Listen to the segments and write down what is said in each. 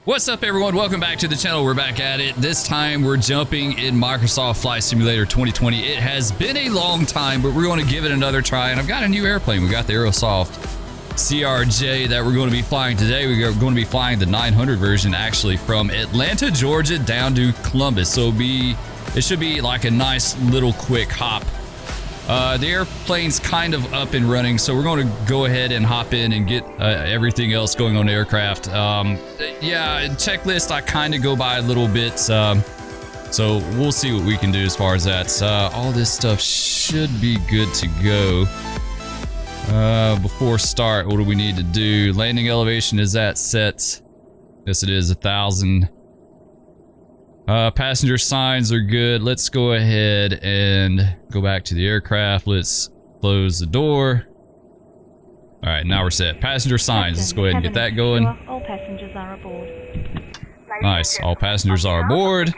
What's up, everyone? Welcome back to the channel. We're back at it. This time we're jumping in Microsoft Flight Simulator 2020. It has been a long time, but we're going to give it another try. And I've got a new airplane. We got the Aerosoft CRJ that we're going to be flying today. We're going to be flying the 900 version, actually, from Atlanta, Georgia, down to Columbus. So it should be like a nice little quick hop. The airplane's kind of up and running, so we're going to go ahead and hop in and get everything else going on the aircraft. Yeah, checklist I kind of go by a little bit, so we'll see what we can do as far as that. All this stuff should be good to go. Before start, what do we need to do? Landing elevation, is that set? Yes, it is 1,000. Passenger signs are good. Let's go ahead and go back to the aircraft. Let's close the door. All right, now we're set. Passenger signs. Let's go ahead and get that going. All passengers are aboard. Nice. All passengers are aboard.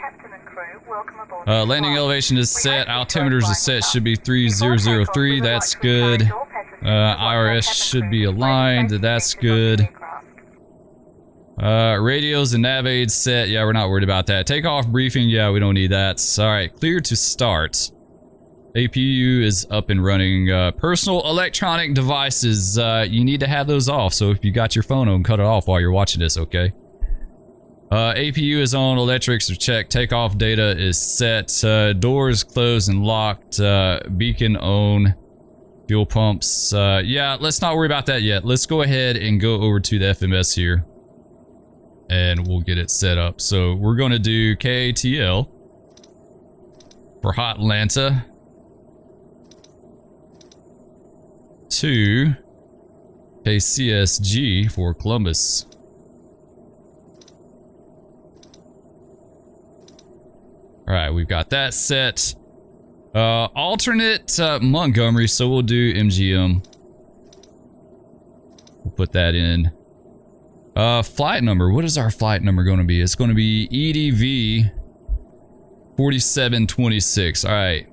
Landing elevation is set. Altimeters is set. Should be 3003. That's good. IRS should be aligned. That's good. Radios and nav aids set. Yeah, we're not worried about that. Takeoff briefing. Yeah, we don't need that. All right, clear to start. APU is up and running. Personal electronic devices. You need to have those off. So if you got your phone on, cut it off while you're watching this, okay? APU is on. Electrics are checked. Takeoff data is set. Doors closed and locked. Beacon on. Fuel pumps. Yeah, let's not worry about that yet. Let's go ahead and go over to the FMS here. And we'll get it set up. So we're going to do KATL for Hot Atlanta to KCSG for Columbus. All right, we've got that set. Alternate Montgomery, so we'll do MGM. We'll put that in. Flight number. What is our flight number going to be? It's going to be EDV 4726. All right.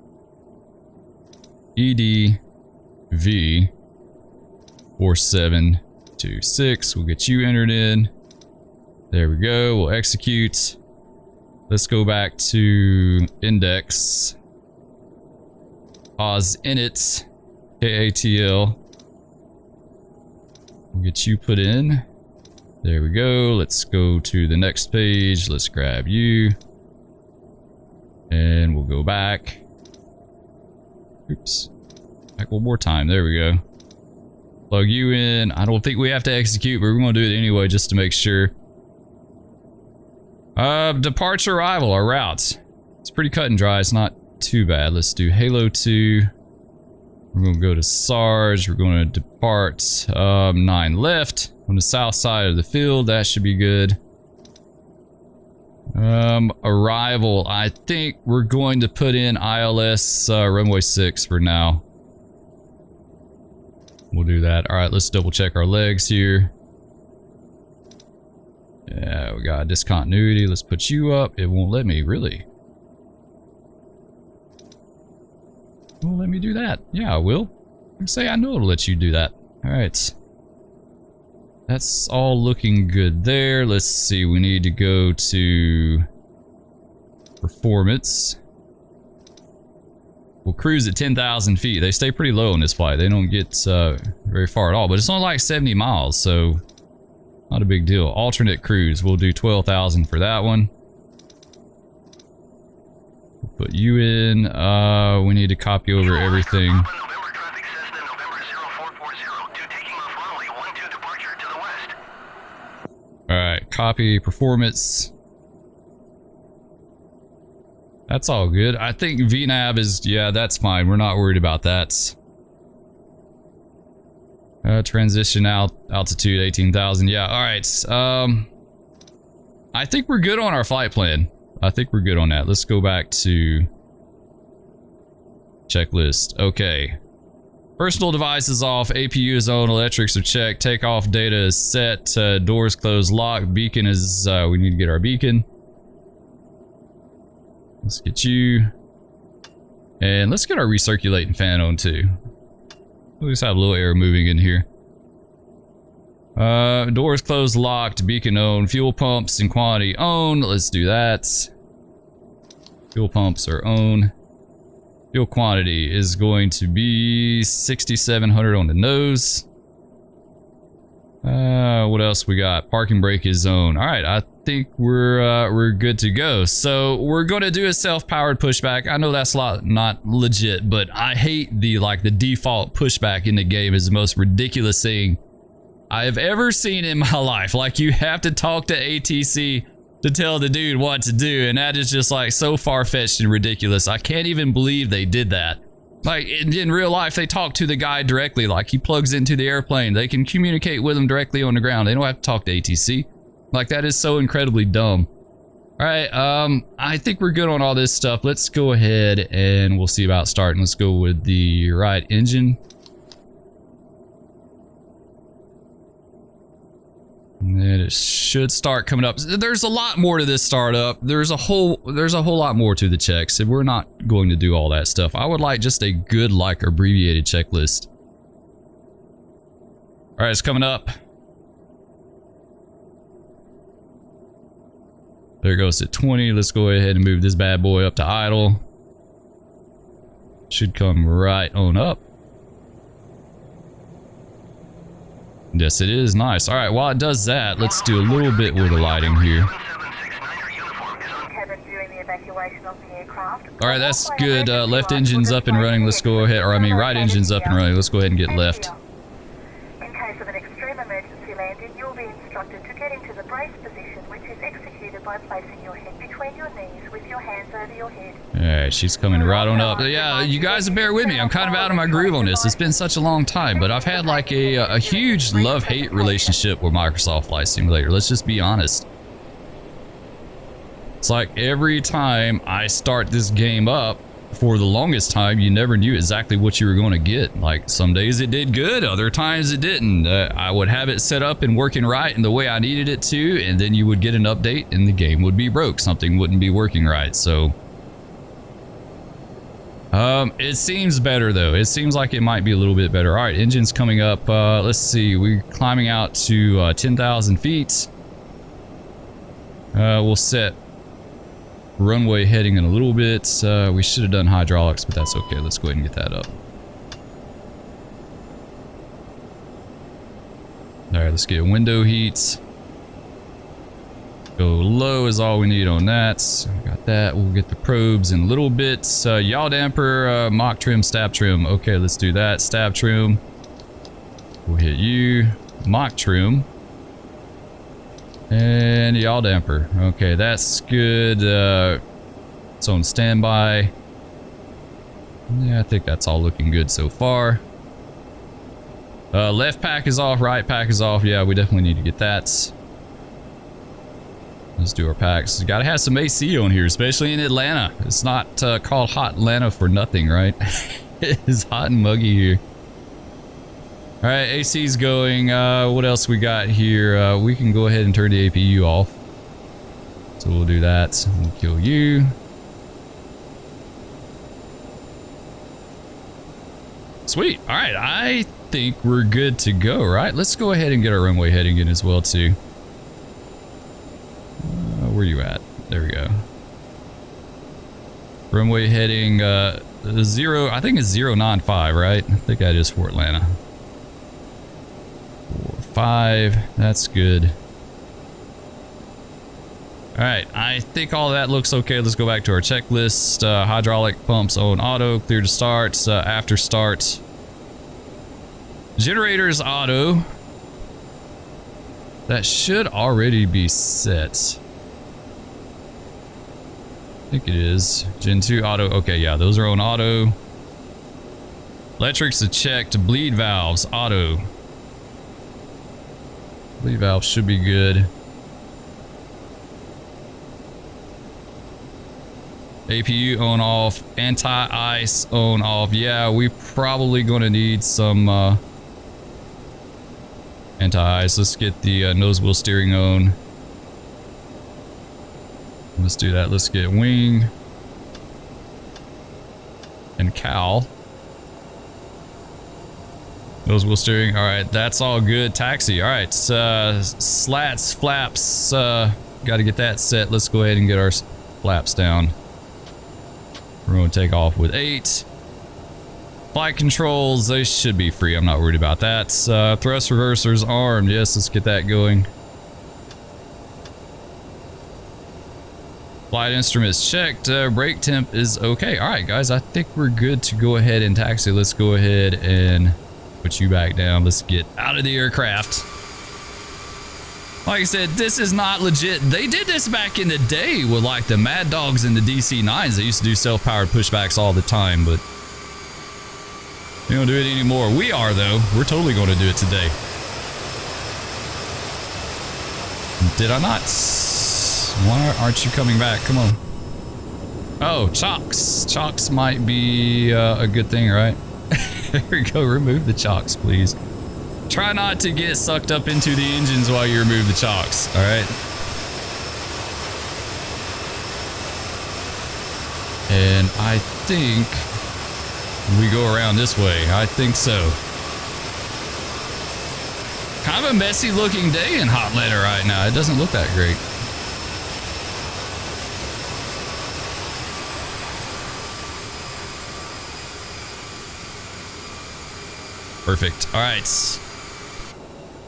EDV 4726. We'll get you entered in. There we go. We'll execute. Let's go back to index. Pause init. KATL. We'll get you put in. There we go. Let's go to the next page. Let's grab you. And we'll go back. Oops. Back one more time. There we go. Plug you in. I don't think we have to execute, but we're going to do it anyway just to make sure. Departure arrival, our routes. It's pretty cut and dry. It's not too bad. Let's do Halo 2. We're going to go to Sarge. We're going to depart 9 left. On the south side of the field, that should be good. Arrival, I think we're going to put in ILS runway 6 for now. We'll do that. All right, let's double check our legs here. Yeah, we got discontinuity. Let's put you up. It won't let me, really. It won't let me do that. Yeah, I will. I can say I know it'll let you do that. All right. That's all looking good there. Let's see, we need to go to performance. We'll cruise at 10,000 feet. They stay pretty low on this flight. They don't get very far at all, but it's only like 70 miles, so not a big deal. Alternate cruise, we'll do 12,000 for that one. We'll put you in. We need to copy over everything. Alright, copy performance. That's all good. I think VNAV is, yeah, that's fine. We're not worried about that. Transition altitude 18,000. Yeah, alright. I think we're good on our flight plan. I think we're good on that. Let's go back to checklist. Okay. Personal devices off, APU is on, electrics are checked, takeoff data is set, doors closed, locked, beacon is, we need to get our beacon. Let's get you. And let's get our recirculating fan on too. We'll just have a little air moving in here. Doors closed, locked, beacon owned, fuel pumps and quantity owned. Let's do that. Fuel pumps are owned. Fuel quantity is going to be 6,700 on the nose. What else we got? Parking brake is owned. All right, I think we're good to go. So we're going to do a self-powered pushback. I know that's not legit, but I hate the default pushback in the game is the most ridiculous thing I have ever seen in my life. Like, you have to talk to ATC to tell the dude what to do, and that is just like so far-fetched and ridiculous. I can't even believe they did that. Like, in real life, they talk to the guy directly. Like, he plugs into the airplane. They can communicate with him directly on the ground. They don't have to talk to ATC. Like, that is so incredibly dumb. All right, I think we're good on all this stuff. Let's go ahead and we'll see about starting. Let's go with the right engine. And then it should start coming up. There's a lot more to this startup. There's a whole lot more to the checks, and we're not going to do all that stuff. I would like just a good, abbreviated checklist. All right, it's coming up. There it goes at 20. Let's go ahead and move this bad boy up to idle. Should come right on up. Yes, it is. Nice. All right, while it does that, let's do a little bit with the lighting here. All right, that's good. Left engine's up and running. Let's go ahead, or I mean right engine's up and running. Let's go ahead and get left. In case of an extreme emergency landing, you will be instructed to get into the brace position, which is executed by placing your head between your knees with your hands over your head. All right, she's coming right on up. Yeah, you guys bear with me. I'm kind of out of my groove on this. It's been such a long time, but I've had like a huge love-hate relationship with Microsoft Flight Simulator. Let's just be honest. It's like every time I start this game up, for the longest time, you never knew exactly what you were going to get. Like, some days it did good, other times it didn't. I would have it set up and working right and the way I needed it to, and then you would get an update and the game would be broke. Something wouldn't be working right. So it seems better though. It seems like it might be a little bit better. All right, engine's coming up. Let's see, we're climbing out to 10,000 feet. We'll set runway heading in a little bit. We should have done hydraulics, but that's okay. Let's go ahead and get that up. All right, let's get window heat. Go low is all we need on that. So got that. We'll get the probes in a little bit. Yaw damper, mock trim, stab trim. Okay, let's do that. Stab trim. We'll hit you. Mock trim. And yaw damper. Okay, that's good. It's on standby. Yeah, I think that's all looking good so far. Left pack is off, right pack is off. Yeah, we definitely need to get that. Let's do our packs. You gotta have some AC on here, especially in Atlanta. It's not called Hot Atlanta for nothing, right? It's hot and muggy here. All right, AC's going. What else we got here? We can go ahead and turn the APU off. So we'll do that. We'll kill you. Sweet. All right, I think we're good to go, right? Let's go ahead and get our runway heading in as well, too. Where you at? There we go. Runway heading 0, I think it's 095, right? I think that is for Atlanta. 5, that's good. All right, I think all that looks okay. Let's go back to our checklist. Hydraulic pumps on auto, clear to start, after start. Generators auto. That should already be set. I think it is. Gen 2 auto. Okay, yeah, those are on auto. Electrics are checked. Bleed valves auto. Bleed valves should be good. APU on off. Anti-ice on off. Yeah, we probably gonna need some anti-ice. Let's get the nose wheel steering on. Let's do that. Let's get wing and cowl. Nose wheel steering. All right, that's all good. Taxi. All right, slats, flaps. Got to get that set. Let's go ahead and get our flaps down. We're going to take off with 8. Flight controls, they should be free. I'm not worried about that. Thrust reversers armed. Yes, let's get that going. Flight instruments checked. Brake temp is okay. All right, guys, I think we're good to go ahead and taxi. Let's go ahead and put you back down. Let's get out of the aircraft. Like I said, this is not legit. They did this back in the day with like the Mad Dogs and the DC-9s. They used to do self-powered pushbacks all the time, but they don't do it anymore. We are, though. We're totally going to do it today. Did I not? Why aren't you coming back? Come on. Oh, chocks. Chocks might be a good thing, right? There we go. Remove the chocks, please. Try not to get sucked up into the engines while you remove the chocks, all right? And I think we go around this way. I think so. Kind of a messy looking day in Hot Atlanta right now. It doesn't look that great. Perfect. All right.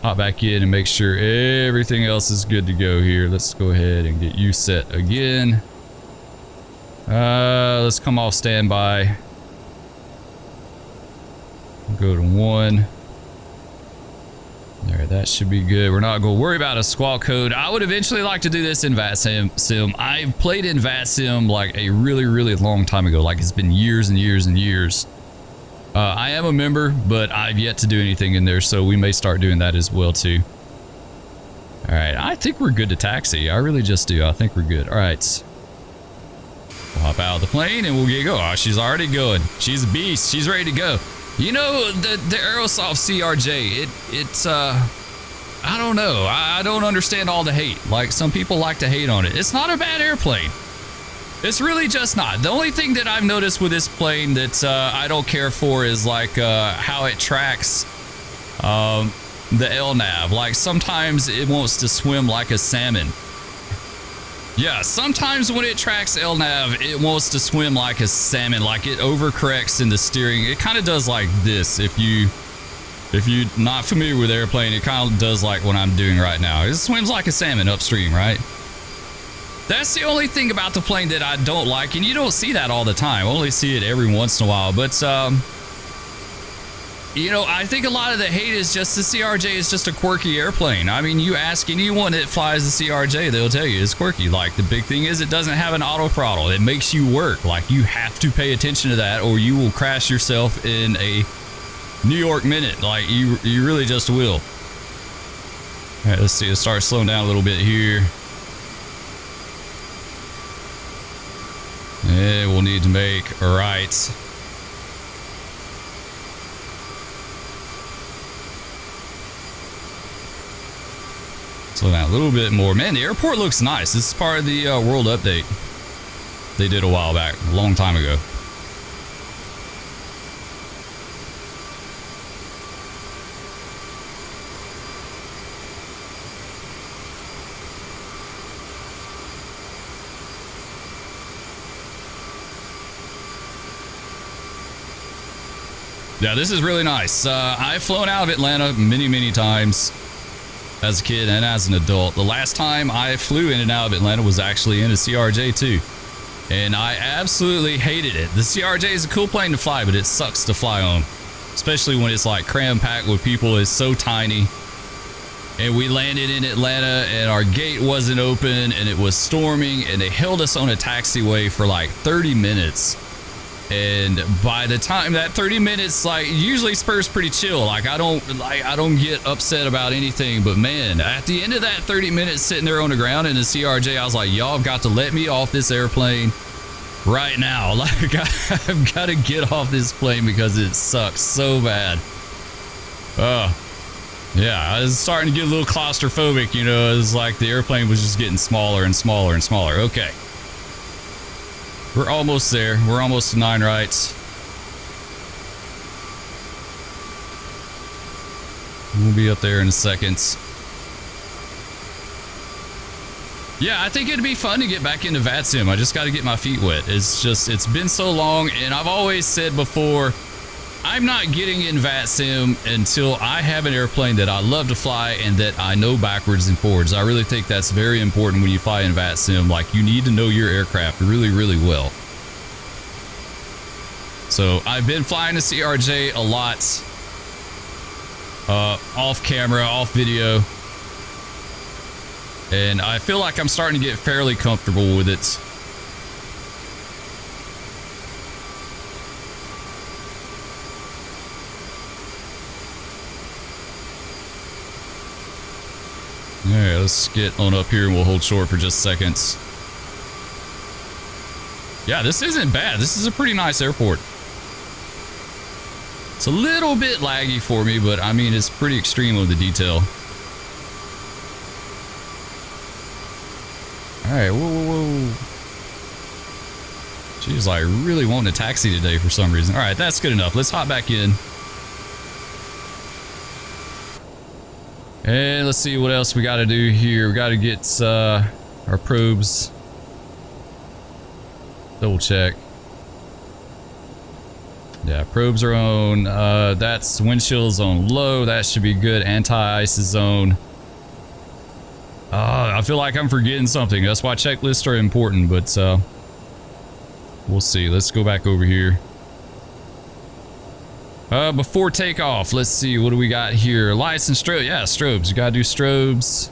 Hop back in and make sure everything else is good to go here. Let's go ahead and get you set again. Let's come off standby. Go to 1. There, that should be good. We're not going to worry about a squawk code. I would eventually like to do this in VATSIM. I've played in VATSIM like a really, really long time ago. Like it's been years and years and years. I am a member, but I've yet to do anything in there, so we may start doing that as well too. All right, I think we're good to taxi. I really just do. I think we're good. All right. We'll hop out of the plane and we'll get going. Oh, she's already going. She's a beast. She's ready to go. You know, the Aerosoft CRJ, it's I don't know. I don't understand all the hate. Like, some people like to hate on it. It's not a bad airplane. It's really just not. The only thing that I've noticed with this plane that I don't care for is like how it tracks the LNAV. Like sometimes it wants to swim like a salmon. Yeah, sometimes when it tracks LNAV, it wants to swim like a salmon. Like it overcorrects in the steering. It kind of does like this. If you're not familiar with airplane, it kind of does like what I'm doing right now. It swims like a salmon upstream, right? That's the only thing about the plane that I don't like, and you don't see that all the time. I only see it every once in a while, but you know, I think a lot of the hate is just the CRJ is just a quirky airplane. I mean, you ask anyone that flies the CRJ, they'll tell you it's quirky. Like, the big thing is it doesn't have an auto throttle. It makes you work. Like, you have to pay attention to that or you will crash yourself in a New York minute. Like, you really just will. All right, let's see. Let's start slowing down a little bit here. Yeah, we'll need to make a right. Slow down a little bit more. Man, the airport looks nice. This is part of the world update they did a while back, a long time ago. Yeah, this is really nice. I've flown out of Atlanta many times as a kid and as an adult. The last time I flew in and out of Atlanta was actually in a CRJ-2, and I absolutely hated it. The CRJ is a cool plane to fly, but it sucks to fly on, especially when it's like cram-packed with people. It's so tiny. And we landed in Atlanta and our gate wasn't open and it was storming, and they held us on a taxiway for like 30 minutes. And by the time that 30 minutes, like, usually Spur's pretty chill. Like, I don't get upset about anything, but man, at the end of that 30 minutes sitting there on the ground in the CRJ, I was like, y'all have got to let me off this airplane right now. Like, I've got to get off this plane because it sucks so bad. Yeah, I was starting to get a little claustrophobic, you know. It was like the airplane was just getting smaller and smaller and smaller. Okay. We're almost there. We're almost to 9 rights. We'll be up there in a second. Yeah, I think it'd be fun to get back into VATSIM. I just got to get my feet wet. It's been so long, and I've always said before, I'm not getting in VATSIM until I have an airplane that I love to fly and that I know backwards and forwards. I really think that's very important when you fly in VATSIM. Like, you need to know your aircraft really, really well. So I've been flying the CRJ a lot, off camera, off video, and I feel like I'm starting to get fairly comfortable with it. Alright, let's get on up here and we'll hold short for just seconds. Yeah, this isn't bad. This is a pretty nice airport. It's a little bit laggy for me, but I mean, it's pretty extreme with the detail. Alright, whoa. She's like really wanting a taxi today for some reason. Alright, that's good enough. Let's hop back in. And let's see what else we got to do here. We got to get our probes. Double check. Yeah, probes are on. That's windshield's on low. That should be good. Anti-ice is on. I feel like I'm forgetting something. That's why checklists are important, but we'll see. Let's go back over here. Before takeoff, let's see. What do we got here? Lights and strobes. Yeah, strobes. You gotta do strobes.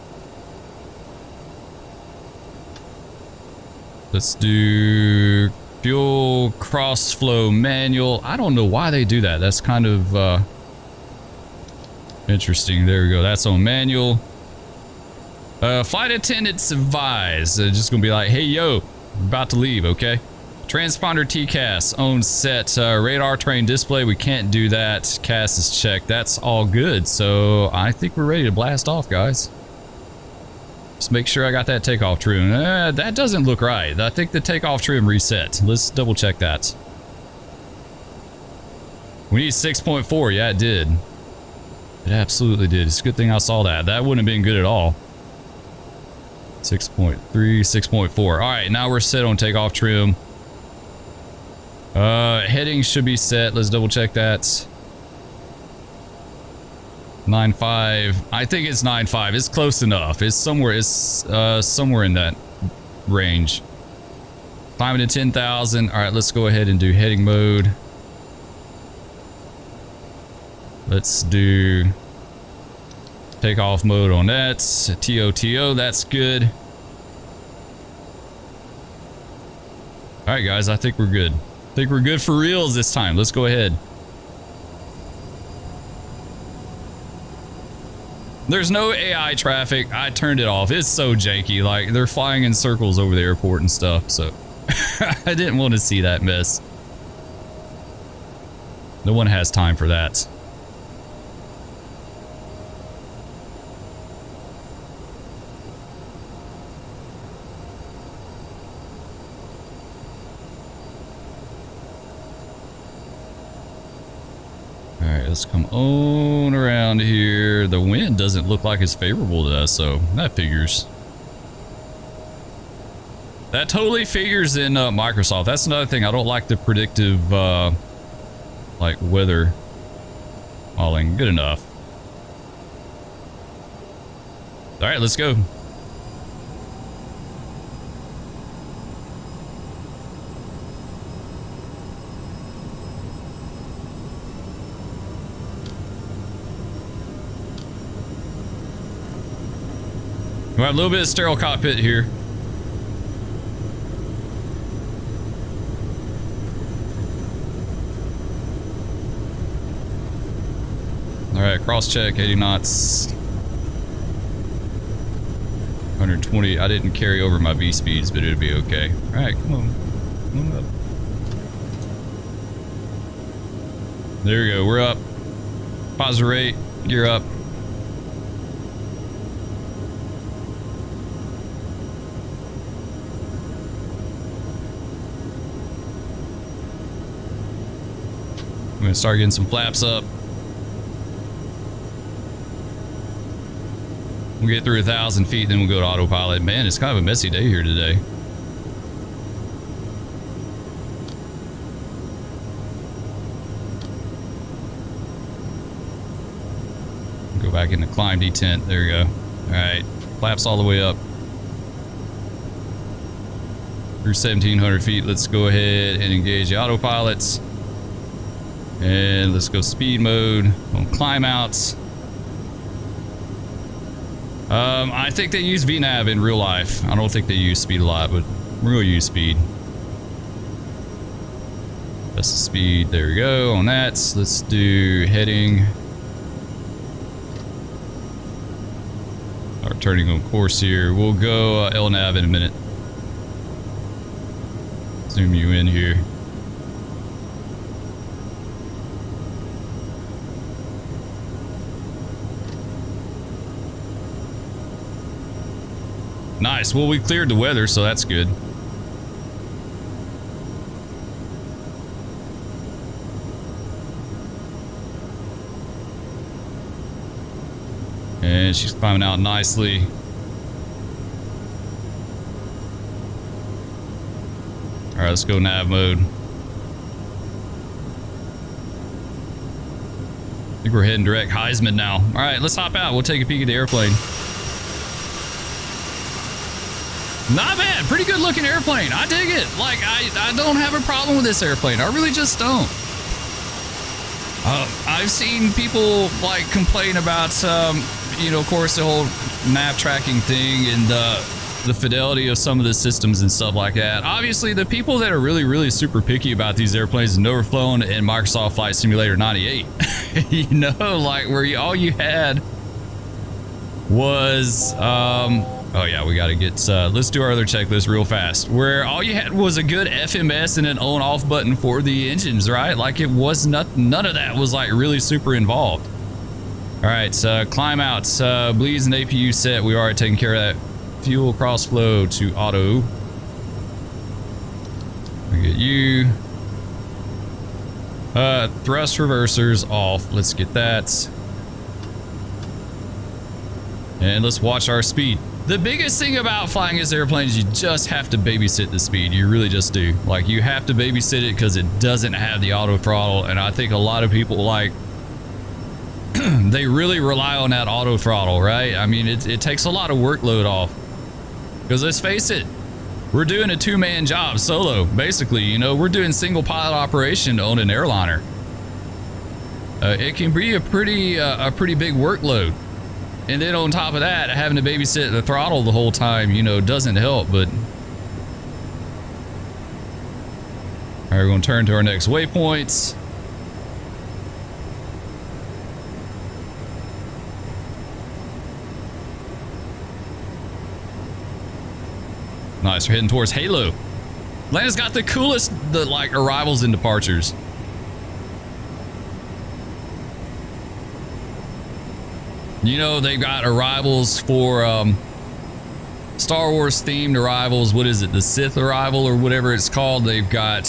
Let's do fuel cross flow manual. I don't know why they do that. That's kind of interesting. There we go. That's on manual. Flight attendants advise. They're just gonna be like, hey yo, we're about to leave, okay? Transponder TCAS on set. Radar train display, we can't do that. CAS is checked. That's all good. So I think we're ready to blast off, guys. Just make sure I got that takeoff trim. That doesn't look right. I think the takeoff trim reset. Let's double check that. We need 6.4. Yeah, it did. It absolutely did. It's a good thing I saw that. That wouldn't have been good at all. 6.3, 6.4. All right, now we're set on takeoff trim. Heading should be set. Let's double check that. 9.5. I think it's 9.5. It's close enough. It's somewhere. It's somewhere in that range. Climbing to 10,000. All right, let's go ahead and do heading mode. Let's do takeoff mode on that. TOTO. That's good. All right, guys. I think we're good. I think we're good for reals this time. Let's go ahead. There's no AI traffic. I turned it off. It's so janky. Like, they're flying in circles over the airport and stuff, so I didn't want to see that mess. No one has time for that. Alright, let's come on around here. The wind doesn't look like it's favorable to us, so that figures. That totally figures in Microsoft. That's another thing. I don't like the predictive, like, weather modeling. Good enough. Alright, let's go. We have a little bit of sterile cockpit here. Alright, cross check, 80 knots. 120. I didn't carry over my V speeds, but it'll be okay. Alright, come on. Come on up. There we go, we're up. Positive rate, gear up. I'm gonna start getting some flaps up. We'll get through 1,000 feet, then we'll go to autopilot. Man, it's kind of a messy day here today. Go back into climb detent. There you go. All right, flaps all the way up through 1,700 feet. Let's go ahead and engage the autopilots, and let's go speed mode on climb outs. I think they use VNAV in real life. I don't think they use speed a lot, but we're gonna use speed. That's the speed. There we go on that. Let's do heading. Or turning on course here. We'll go LNAV in a minute. Zoom you in here. Nice. Well, we cleared the weather, so that's good. And she's climbing out nicely. All right, let's go nav mode. I think we're heading direct Heisman now. All right, let's hop out. We'll take a peek at the airplane. Not bad. Pretty good looking airplane. I dig it. Like, I don't have a problem with this airplane. I really just don't. I've seen people like complain about, you know, of course, the whole nav tracking thing and the fidelity of some of the systems and stuff like that. Obviously, the people that are really, really super picky about these airplanes have never flown in Microsoft Flight Simulator 98. You know, like where all you had was, oh yeah, we got to get, let's do our other checklist real fast. Where all you had was a good FMS and an on-off button for the engines, right? Like it was none of that was like really super involved. All right, climb outs, bleeds and APU set. We already taken care of that. Fuel cross flow to auto. We get you. Thrust reversers off. Let's get that. And let's watch our speed. The biggest thing about flying this airplane is you just have to babysit the speed. You really just do. Like, you have to babysit it because it doesn't have the auto throttle. And I think a lot of people, like, they really rely on that auto throttle, right? I mean, it takes a lot of workload off. Because let's face it, we're doing a two-man job solo, basically. You know, we're doing single pilot operation on an airliner. It can be a pretty big workload. And then on top of that, having to babysit the throttle the whole time, you know, doesn't help, but... All right, we're going to turn to our next waypoints. Nice, we're heading towards Halo. Atlanta's got the coolest, like, arrivals and departures. You know, they've got arrivals for Star Wars themed arrivals. What is it? The Sith arrival or whatever it's called. They've got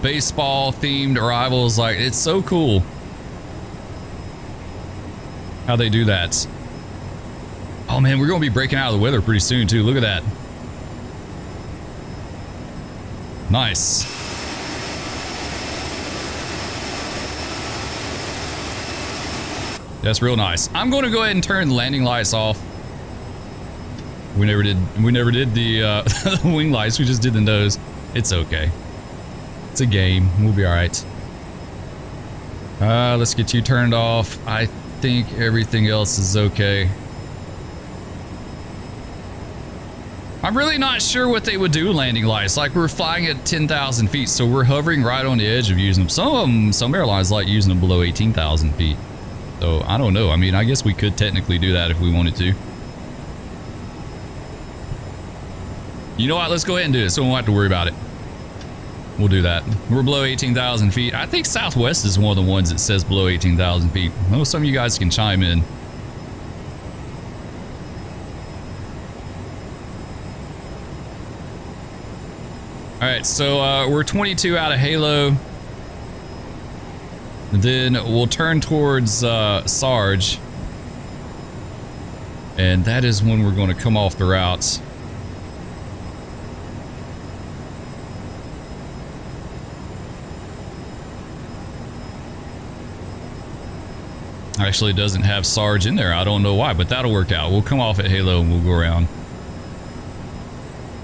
baseball themed arrivals. Like, it's so cool how they do that. Oh man, we're going to be breaking out of the weather pretty soon too. Look at that. Nice. That's real nice. I'm going to go ahead and turn the landing lights off. We never did the wing lights. We just did the nose. It's okay. It's a game. We'll be all right. Let's get you turned off. I think everything else is okay. I'm really not sure what they would do landing lights. Like, we're flying at 10,000 feet, so we're hovering right on the edge of using them. Some airlines like using them below 18,000 feet. So, I don't know. I mean, I guess we could technically do that if we wanted to. You know what? Let's go ahead and do it so we won't have to worry about it. We'll do that. We're below 18,000 feet. I think Southwest is one of the ones that says below 18,000 feet. I know some of you guys can chime in. Alright, so we're 22 out of Halo. Then we'll turn towards Sarge. And that is when we're going to come off the routes. Actually, it doesn't have Sarge in there. I don't know why, but that'll work out. We'll come off at Halo and we'll go around.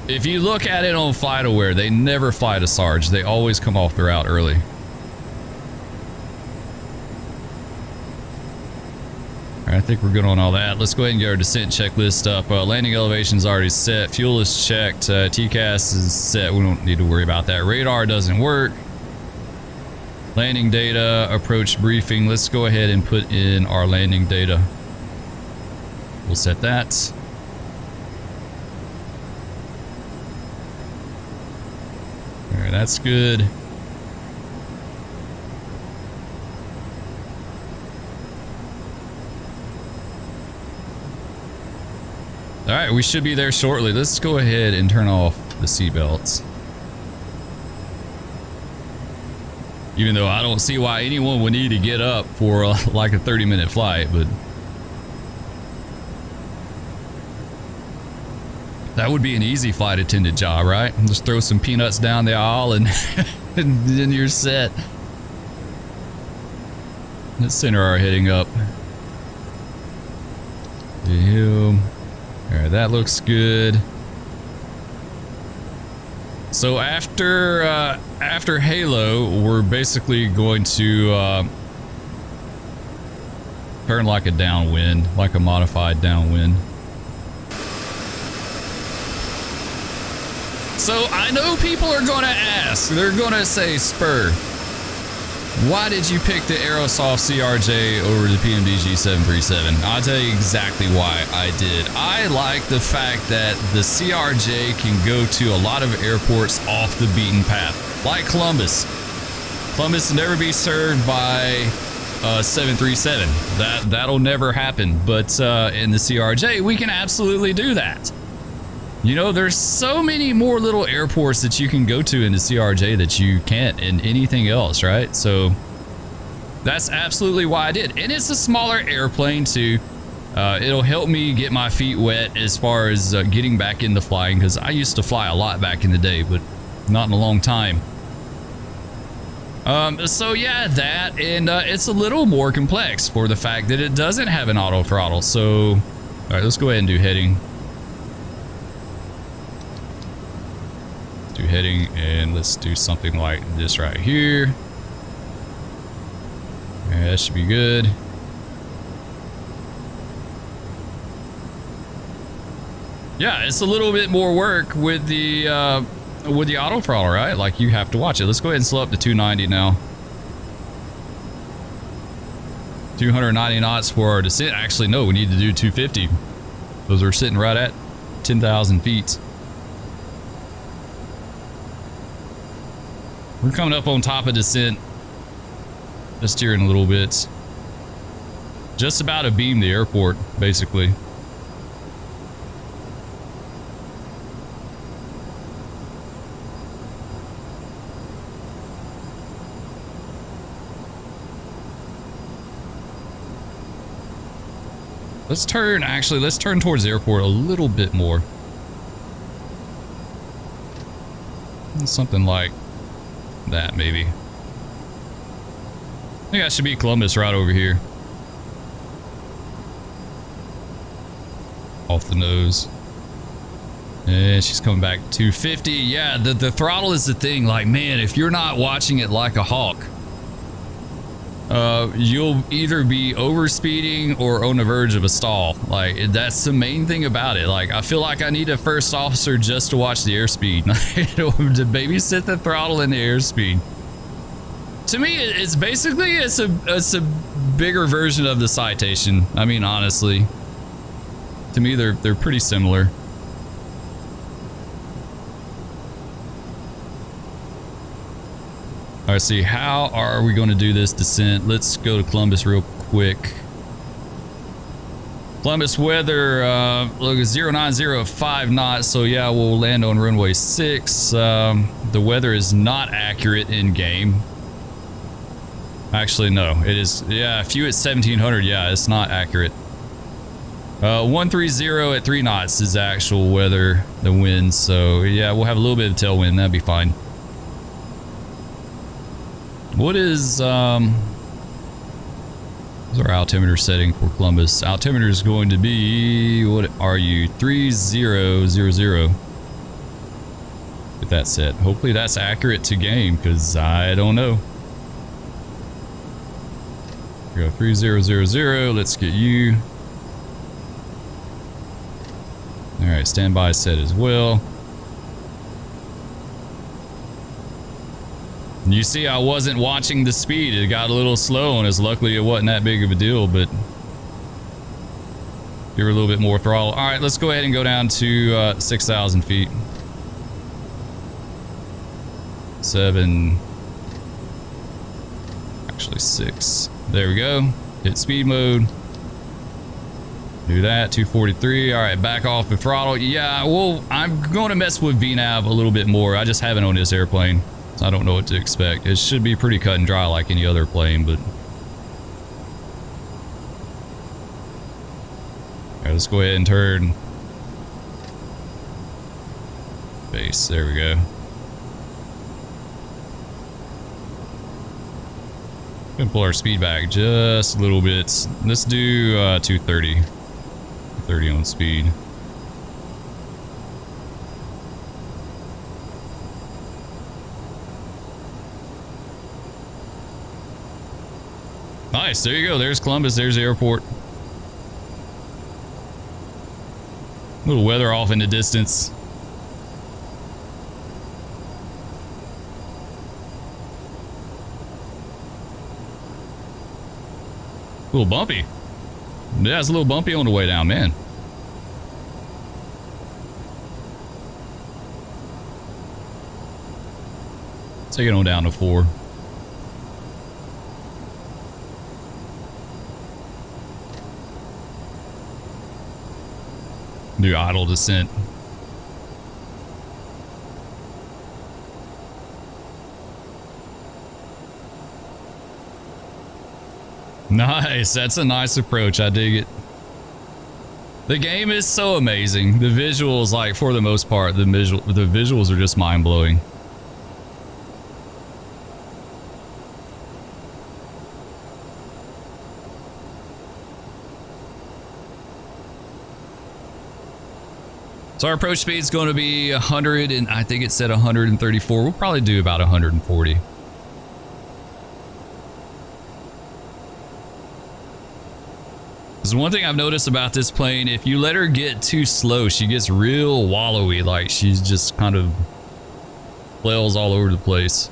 If you look at it on FlightAware, they never fly to Sarge. They always come off the route early. I think we're good on all that. Let's go ahead and get our descent checklist up. Landing elevation is already set. Fuel is checked. TCAS is set. We don't need to worry about that. Radar doesn't work. Landing data, approach briefing. Let's go ahead and put in our landing data. We'll set that. All right, that's good. All right, we should be there shortly. Let's go ahead and turn off the seatbelts. Even though I don't see why anyone would need to get up for like a 30-minute flight, but that would be an easy flight attendant job, right? Just throw some peanuts down the aisle and, and then you're set. Let's center our heading up. All right, that looks good. So after Halo, we're basically going to turn like a downwind, like a modified downwind. So I know people are going to ask, they're going to say, Spur, why did you pick the Aerosoft CRJ over the PMDG 737? I'll tell you exactly why I did. I like the fact that the CRJ can go to a lot of airports off the beaten path, like Columbus. Columbus will never be served by 737. That'll never happen. But in the CRJ, we can absolutely do that. You know, there's so many more little airports that you can go to in the CRJ that you can't in anything else, right? So that's absolutely why I did. And it's a smaller airplane too. It'll help me get my feet wet as far as getting back into flying, because I used to fly a lot back in the day, but not in a long time. So yeah, that, and it's a little more complex for the fact that it doesn't have an auto throttle. So, all right, let's go ahead and do heading. Do heading, and let's do something like this right here. Yeah, that should be good. Yeah, it's a little bit more work with the auto throttle, right? Like, you have to watch it. Let's go ahead and slow up to 290 now. 290 knots for our descent. Actually, no, we need to do 250. Those are sitting right at 10,000 feet. We're coming up on top of descent. Just steering a little bit. Just about to beam the airport, basically. Let's turn towards the airport a little bit more. Something like that, maybe. I think that should be Columbus right over here. Off the nose. And she's coming back 250. Yeah, the throttle is the thing. Like, man, if you're not watching it like a hawk, you'll either be overspeeding or on the verge of a stall. Like, that's the main thing about it. Like, I feel like I need a first officer just to watch the airspeed, to babysit the throttle and the airspeed. To me, it's basically it's a bigger version of the Citation. I mean, honestly, to me they're pretty similar. All right, see, how are we going to do this descent? Let's go to Columbus real quick. Columbus weather, look, 0905 knots, so yeah, we'll land on runway 6. The weather is not accurate in game. Actually, no, it is. Yeah, if you at 1700, yeah, it's not accurate. 130 at 3 knots is actual weather, the wind. So yeah, we'll have a little bit of tailwind. That'd be fine. What is what's our altimeter setting for Columbus? Altimeter is going to be, what are you? 3000. Get that set. Hopefully that's accurate to game, because I don't know. Here we go, 3000. Let's get you. Alright, standby set as well. You see, I wasn't watching the speed. It got a little slow on us. Luckily, it wasn't that big of a deal, but give her a little bit more throttle. Alright, let's go ahead and go down to 6,000 feet. 7. Actually 6. There we go. Hit speed mode. Do that, 243. All right, back off the throttle. Yeah, well, I'm going to mess with VNAV a little bit more. I just haven't on this airplane, so I don't know what to expect. It should be pretty cut and dry like any other plane, but... All right, let's go ahead and turn. Base, there we go. Gonna pull our speed back just a little bit. Let's do 230. 30 on speed. Nice, there you go. There's Columbus, there's the airport. A little weather off in the distance. A little bumpy. Yeah, it's a little bumpy on the way down, man. Take it on down to 4. Do idle descent. Nice, that's a nice approach. I dig it. The game is so amazing. The visuals, like, for the most part, the visuals are just mind-blowing. So our approach speed is going to be 100, and I think it said 134. We'll probably do about 140. There's one thing I've noticed about this plane. If you let her get too slow, she gets real wallowy. Like, she's just kind of flails all over the place.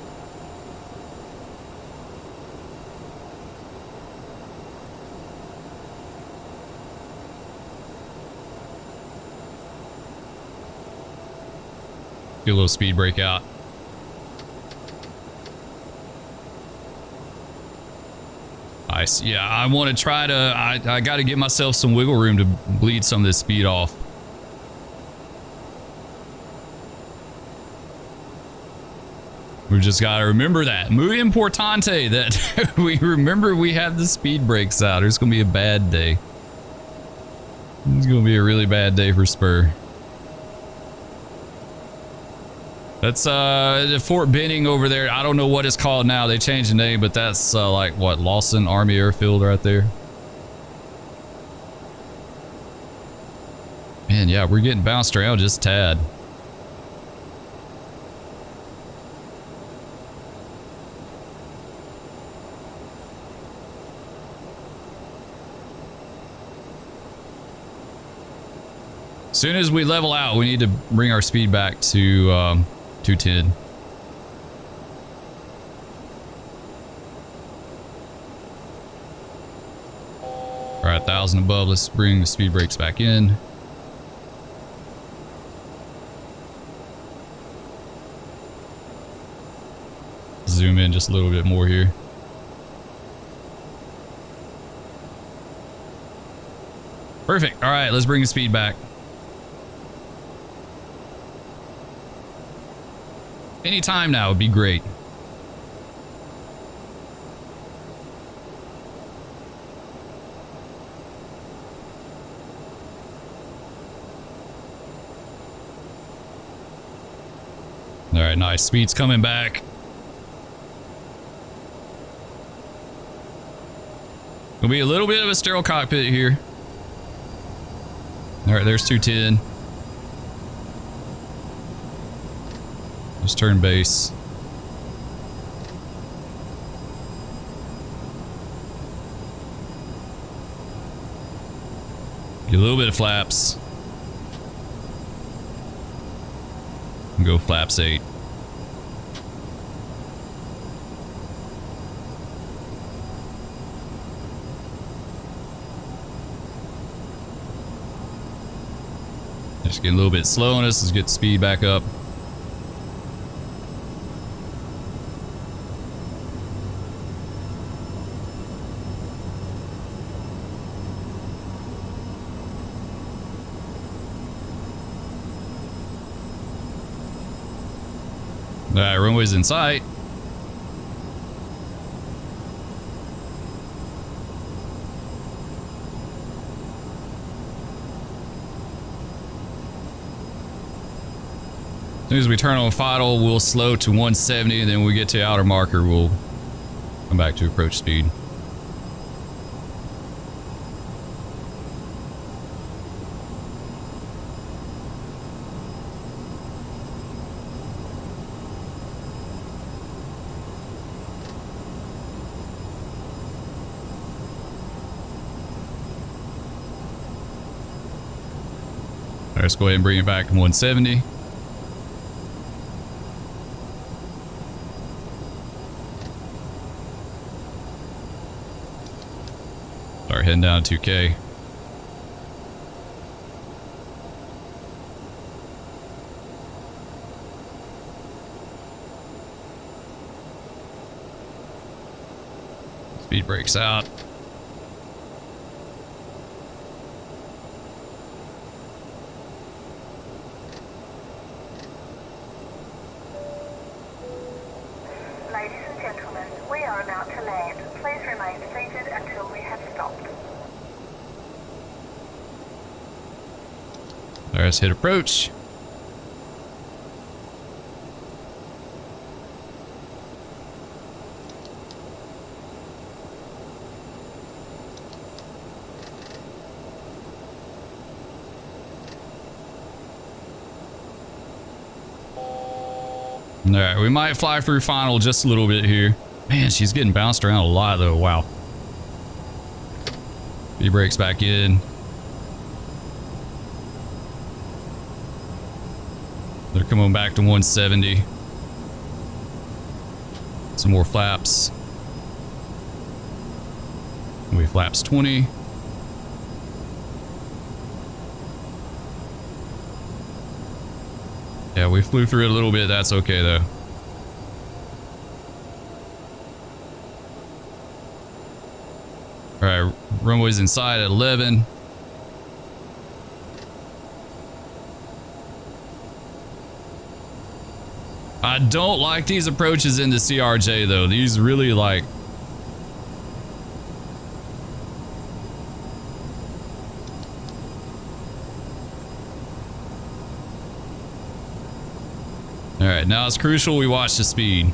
Get a little speed break out. Nice. Yeah, I want to try to... I got to give myself some wiggle room to bleed some of this speed off. We just got to remember that. Muy importante that we remember we have the speed brakes out. It's going to be a bad day. It's going to be a really bad day for Spur. That's Fort Benning over there. I don't know what it's called now. They changed the name, but that's like what, Lawson Army Airfield right there. Man, yeah, we're getting bounced around just a tad. As soon as we level out, we need to bring our speed back to 210. All right, 1,000 above. Let's bring the speed brakes back in. Zoom in just a little bit more here. Perfect. All right, let's bring the speed back. Any time now would be great. All right, nice. Speed's coming back. Gonna be a little bit of a sterile cockpit here. All right, there's 210. Just turn base. Get a little bit of flaps. And go flaps 8. Just getting a little bit slow on us. Let's get the speed back up. Alright, runway's in sight. As soon as we turn on throttle, we'll slow to 170, and then when we get to outer marker, we'll come back to approach speed. Alright, let's go ahead and bring it back to 170. Start heading down to 2K. Speed brakes out. Ladies and gentlemen, we are about to land. Please remain seated until we have stopped. Alright, let's hit approach. Alright, we might fly through final just a little bit here. Man, she's getting bounced around a lot though. Wow. V-brakes back in. They're coming back to 170. Some more flaps. We flaps 20. Yeah, we flew through it a little bit. That's okay though. All right, runway's inside at 11. I don't like these approaches into CRJ though. These really like... All right, now it's crucial we watch the speed.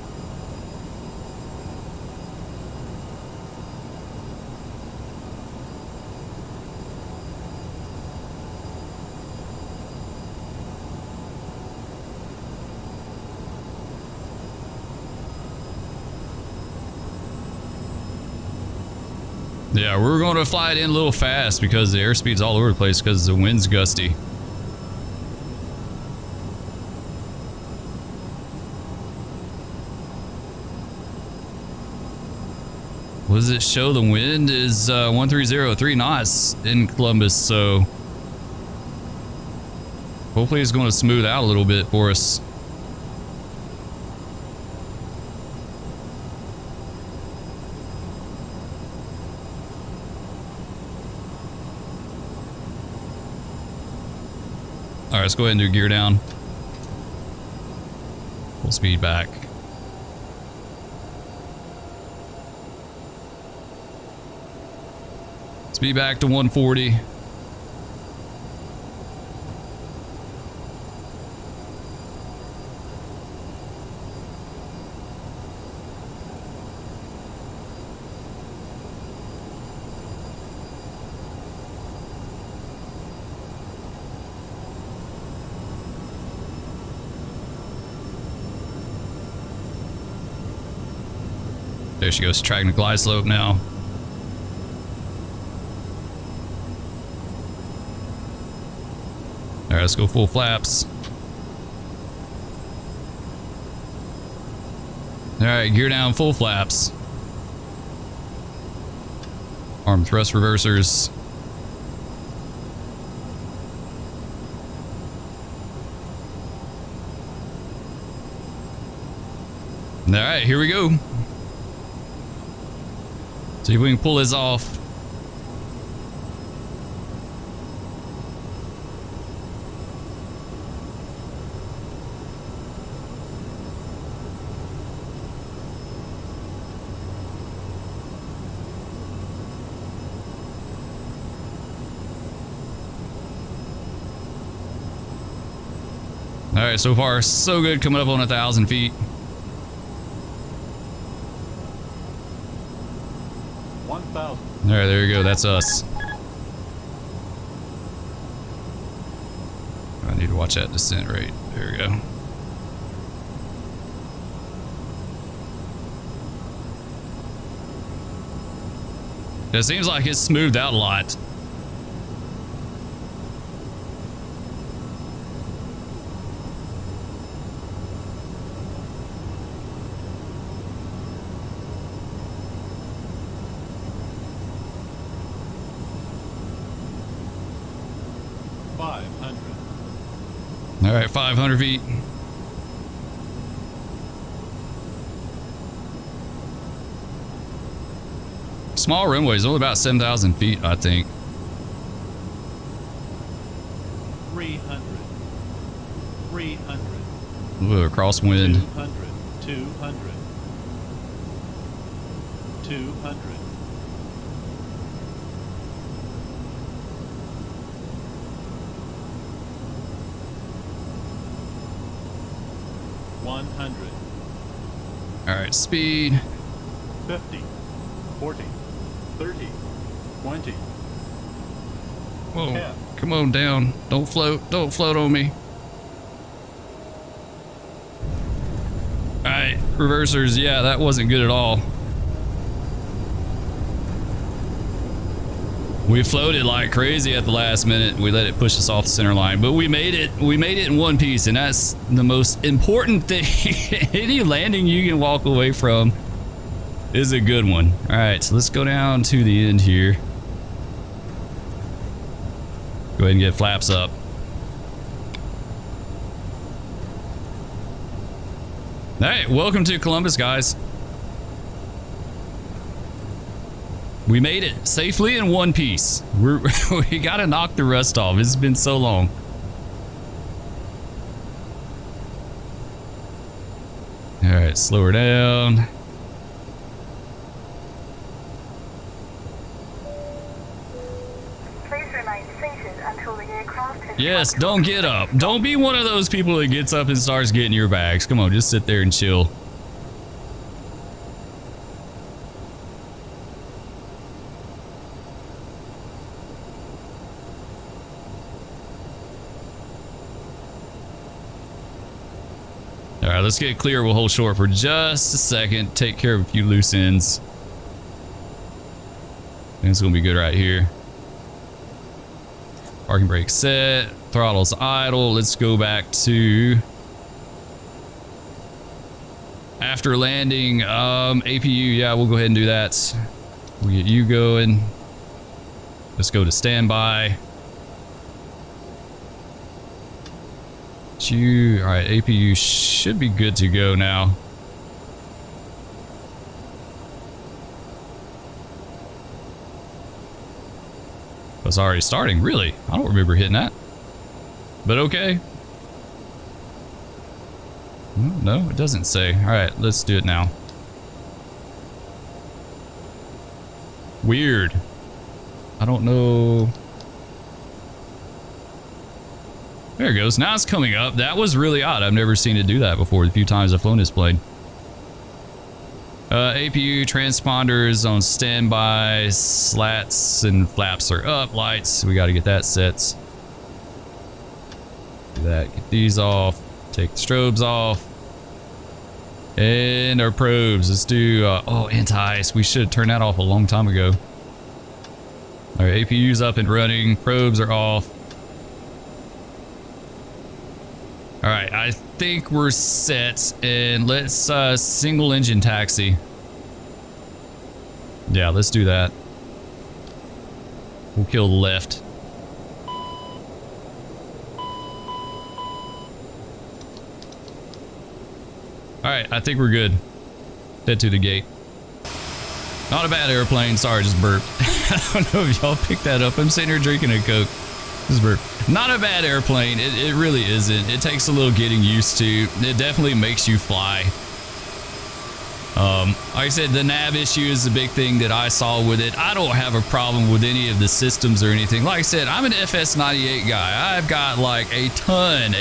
Yeah, we're going to fly it in a little fast because the airspeed's all over the place because the wind's gusty. What does it show? The wind is 1303 knots in Columbus, so hopefully it's going to smooth out a little bit for us. All right, let's go ahead and do gear down. Full speed back. Speed back to 140. There she goes, tracking the glide slope now. All right, let's go full flaps. All right, gear down, full flaps. Arm thrust reversers. All right, here we go. See if we can pull this off. All right, so far so good, coming up on 1,000 feet. 1,000. All right, there you go. That's us. I need to watch that descent rate. There we go. It seems like it's smoothed out a lot. All right, 500 feet. Small runway is only about 7,000 feet, I think. 300. 300. Ooh, crosswind. 200. 200. 200. 100. All right, speed. 50. 40. 30. 20. Whoa, 10. come on down. Don't float on me. All right, reversers. Yeah, that wasn't good at all. We floated like crazy at the last minute. We let it push us off the center line, but we made it. We made it in one piece, and that's the most important thing. Any landing you can walk away from is a good one. All right, so let's go down to the end here. Go ahead and get flaps up. All right, welcome to Columbus, guys. We made it safely in one piece. We gotta knock the rust off. It's been so long. All right, slow her down. Please remain seated until the aircraft has... Yes, don't get up. Don't be one of those people that gets up and starts getting your bags. Come on, just sit there and chill. All right, let's get clear. We'll hold short for just a second. Take care of a few loose ends. And it's gonna be good right here. Parking brake set. Throttle's idle. Let's go back to after landing. APU. Yeah, we'll go ahead and do that. We'll get you going. Let's go to standby. You, all right, APU should be good to go now. Was already starting, really? I don't remember hitting that. But okay. No, it doesn't say. All right, let's do it now. Weird. I don't know. There it goes. Now it's coming up. That was really odd. I've never seen it do that before the few times I've flown this plane. APU transponders on standby. Slats and flaps are up. Lights. We got to get that set. Do that. Get these off. Take the strobes off. And our probes. Let's do, oh, anti-ice. We should have turned that off a long time ago. All right, APU's up and running. Probes are off. All right, I think we're set. And let's single engine taxi. Yeah, let's do that. We'll kill left. Alright, I think we're good. Head to the gate. Not a bad airplane. Sorry, just burped. I don't know if y'all picked that up. I'm sitting here drinking a Coke. Just burped. Not a bad airplane. It really isn't. It takes a little getting used to. It definitely makes you fly. Like I said, the nav issue is the big thing that I saw with it. I don't have a problem with any of the systems or anything. Like I said, I'm an FS98 guy. I've got like a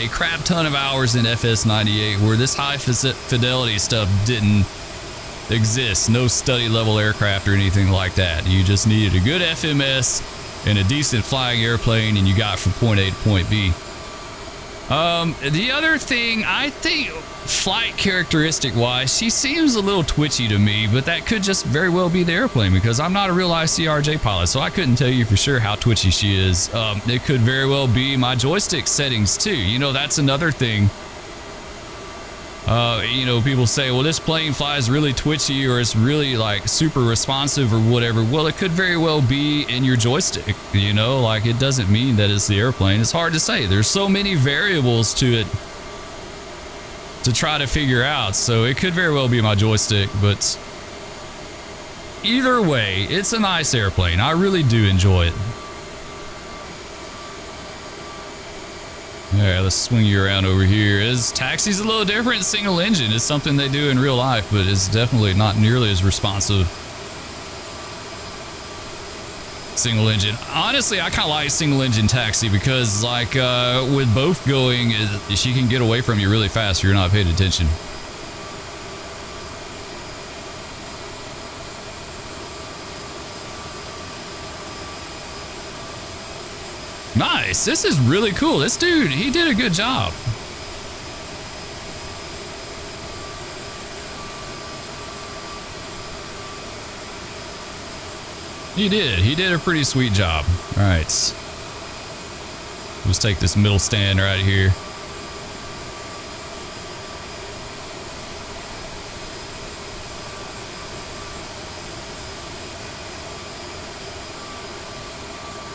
crap ton of hours in FS98 where this high fidelity stuff didn't exist. No study level aircraft or anything like that. You just needed a good FMS and a decent flying airplane, and you got from point A to point B. The other thing, I think flight characteristic wise, she seems a little twitchy to me, but that could just very well be the airplane because I'm not a real life CRJ pilot, so I couldn't tell you for sure how twitchy she is. It could very well be my joystick settings too. You know, that's another thing. You know, people say, well, this plane flies really twitchy or it's really like super responsive or whatever. Well, it could very well be in your joystick, you know, like it doesn't mean that it's the airplane. It's hard to say. There's so many variables to it to try to figure out. So it could very well be my joystick, but either way, it's a nice airplane. I really do enjoy it. All right, let's swing you around over here. Taxi's a little different. Single engine is something they do in real life, but it's definitely not nearly as responsive. Single engine. Honestly, I kind of like single engine taxi because, like, with both going, she can get away from you really fast if you're not paying attention. Nice. This is really cool. This dude, he did a good job. He did. He did a pretty sweet job. All right. Let's take this middle stand right here.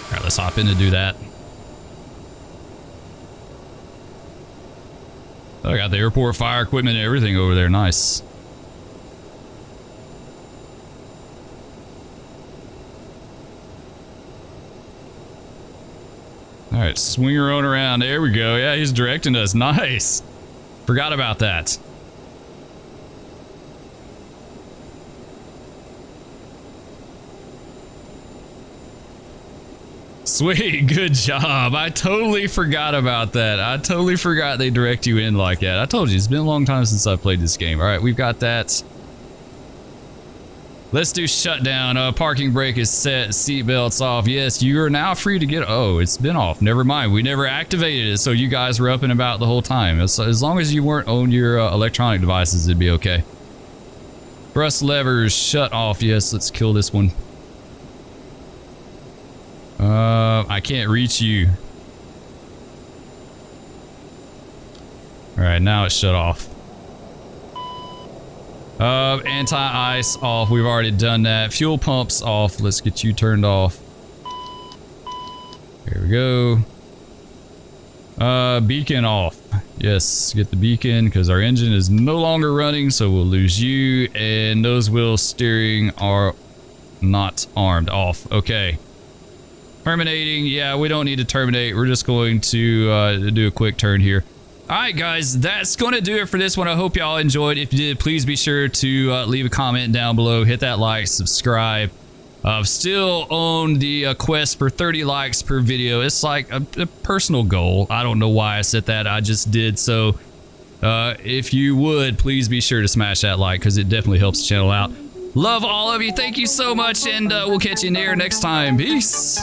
All right, let's hop in to do that. I got the airport fire equipment and everything over there. Nice. All right, swing her on around. There we go. Yeah, he's directing us. Nice. Forgot about that. Sweet, good job. I totally forgot about that. I totally forgot they direct you in like that. I told you, it's been a long time since I played this game. All right, we've got that. Let's do shutdown. Parking brake is set. Seatbelts off. Yes, you are now free to get... Oh, it's been off. Never mind. We never activated it, so you guys were up and about the whole time. As long as you weren't on your electronic devices, it'd be okay. Thrust levers shut off. Yes, let's kill this one. I can't reach you. All right, now it's shut off. Anti-ice off. We've already done that. Fuel pumps off. Let's get you turned off. Here we go. Beacon off. Yes, get the beacon because our engine is no longer running, so we'll lose you. And nose wheel steering are not armed. Off. Okay. Terminating. Yeah, we don't need to terminate. We're just going to do a quick turn here. All right, guys, that's going to do it for this one. I hope y'all enjoyed. If you did, please be sure to leave a comment down below. Hit that like, subscribe. Still on the quest for 30 likes per video. It's like a personal goal. I don't know why I said that. I just did. So if you would, please be sure to smash that like because it definitely helps the channel out. Love all of you. Thank you so much, and we'll catch you in there next time. Peace.